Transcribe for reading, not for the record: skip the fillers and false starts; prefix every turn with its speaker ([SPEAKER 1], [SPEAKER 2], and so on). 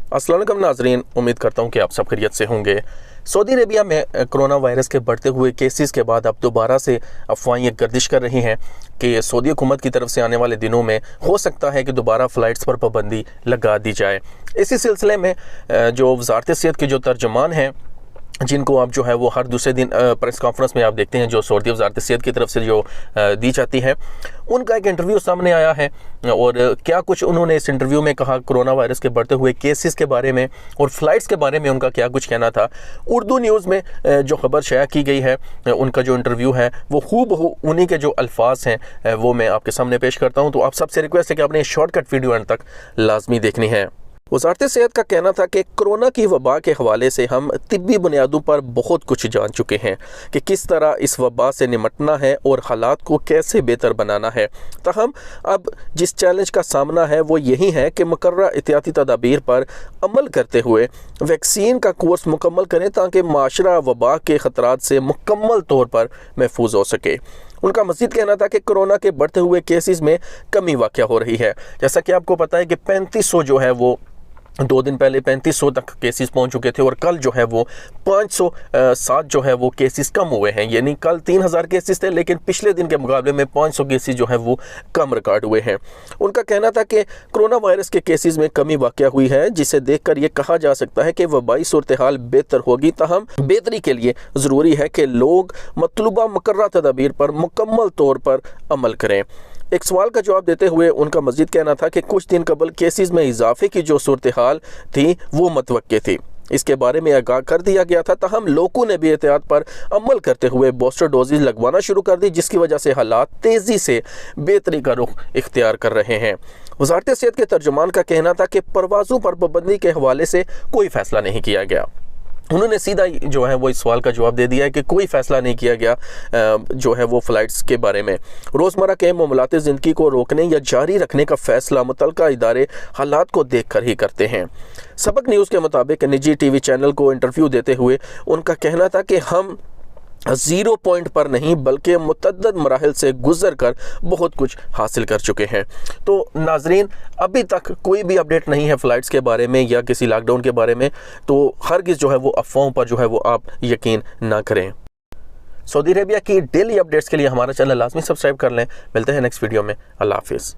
[SPEAKER 1] अस्सलाम वालेकुम नाज़रीन, उम्मीद करता हूँ कि आप सब खैरियत से होंगे। सऊदी अरेबिया में कोरोना वायरस के बढ़ते हुए केसेस के बाद अब दोबारा से अफवाहें गर्दिश कर रही हैं कि सऊदी हुकूमत की तरफ से आने वाले दिनों में हो सकता है कि दोबारा फ़्लाइट्स पर पाबंदी लगा दी जाए। इसी सिलसिले में जो वज़ारत सेहत के जो तर्जुमान हैं, जिनको आप जो है वो हर दूसरे दिन प्रेस कॉन्फ्रेंस में आप देखते हैं जो सऊदी वज़ारत सेहत की तरफ से जो दी जाती है, उनका एक इंटरव्यू सामने आया है और क्या कुछ उन्होंने इस इंटरव्यू में कहा कोरोना वायरस के बढ़ते हुए केसेस के बारे में और फ़्लाइट्स के बारे में उनका क्या कुछ कहना था। उर्दू न्यूज़ में जो खबर शाया की गई है, उनका जो इंटरव्यू है वो हूबहू उन्हीं के जो अल्फाज हैं वो मैं आपके सामने पेश करता हूँ। तो आप सबसे रिक्वेस्ट है कि आपने शॉर्टकट वीडियो अंत तक लाजमी देखनी है। वज़ारत सेहत का कहना था कि कोरोना की वबा के हवाले से हम तिब्बी बुनियादों पर बहुत कुछ जान चुके हैं कि किस तरह इस वबा से निमटना है और हालात को कैसे बेहतर बनाना है। ताहम अब जिस चैलेंज का सामना है वो यही है कि मुकर्रर एहतियाती तदाबीर पर अमल करते हुए वैक्सीन का कोर्स मुकम्मल करें ताकि माशरा वबा के ख़तरात से मुकम्मल तौर पर महफूज हो सके। उनका मज़ीद कहना था कि कोरोना के बढ़ते हुए केसेस में कमी वाक़या हो रही है। जैसा कि आपको पता है कि 3500 जो है वो 2 दिन पहले 3500 तक केसेस पहुंच चुके थे और कल जो है वो 507 जो है वो केसेस कम हुए हैं। यानी कल 3000 केसेस थे लेकिन पिछले दिन के मुकाबले में 500 केसेस जो है वो कम रिकॉर्ड हुए हैं। उनका कहना था कि कोरोना वायरस के केसेस में कमी वाक़या हुई है, जिसे देखकर ये कहा जा सकता है कि वबाई सूरत हाल बेहतर होगी। ताहम बेहतरी के लिए ज़रूरी है कि लोग मतलूबा मुकर्रर तदाबीर पर मुकम्मल तौर पर अमल करें। एक सवाल का जवाब देते हुए उनका मज़ीद कहना था कि कुछ दिन कबल केसेस में इजाफे की जो सूरत हाल थी वो मुतवक्के थी, इसके बारे में आगाह कर दिया गया था। ताहम लोगों ने भी एहतियात पर अमल करते हुए बूस्टर डोजेज लगवाना शुरू कर दी, जिसकी वजह से हालात तेज़ी से बेहतरी का रुख इख्तियार कर रहे हैं। वज़ारत सेहत के तर्जुमान का कहना था कि परवाज़ों पर पाबंदी के हवाले से कोई फ़ैसला नहीं किया गया। उन्होंने सीधा जो है वो इस सवाल का जवाब दे दिया है कि कोई फ़ैसला नहीं किया गया जो है वो फ़्लाइट्स के बारे में। रोज़मर्रा के मामलात ज़िंदगी को रोकने या जारी रखने का फ़ैसला मुतल्लिका इदारे हालात को देख कर ही करते हैं। सबक न्यूज़ के मुताबिक निजी टीवी चैनल को इंटरव्यू देते हुए उनका कहना था कि हम 0 पॉइंट पर नहीं बल्कि मुतअद्दिद मराहिल से गुजर कर बहुत कुछ हासिल कर चुके हैं। तो नाजरीन, अभी तक कोई भी अपडेट नहीं है फ़्लाइट्स के बारे में या किसी लॉकडाउन के बारे में, तो हरगिज़ जो है वो अफवाहों पर जो है वो आप यकीन ना करें। सऊदी अरेबिया की डेली अपडेट्स के लिए हमारा चैनल लाजमी सब्सक्राइब कर लें। मिलते हैं नेक्स्ट वीडियो में। अल्लाह हाफिज़।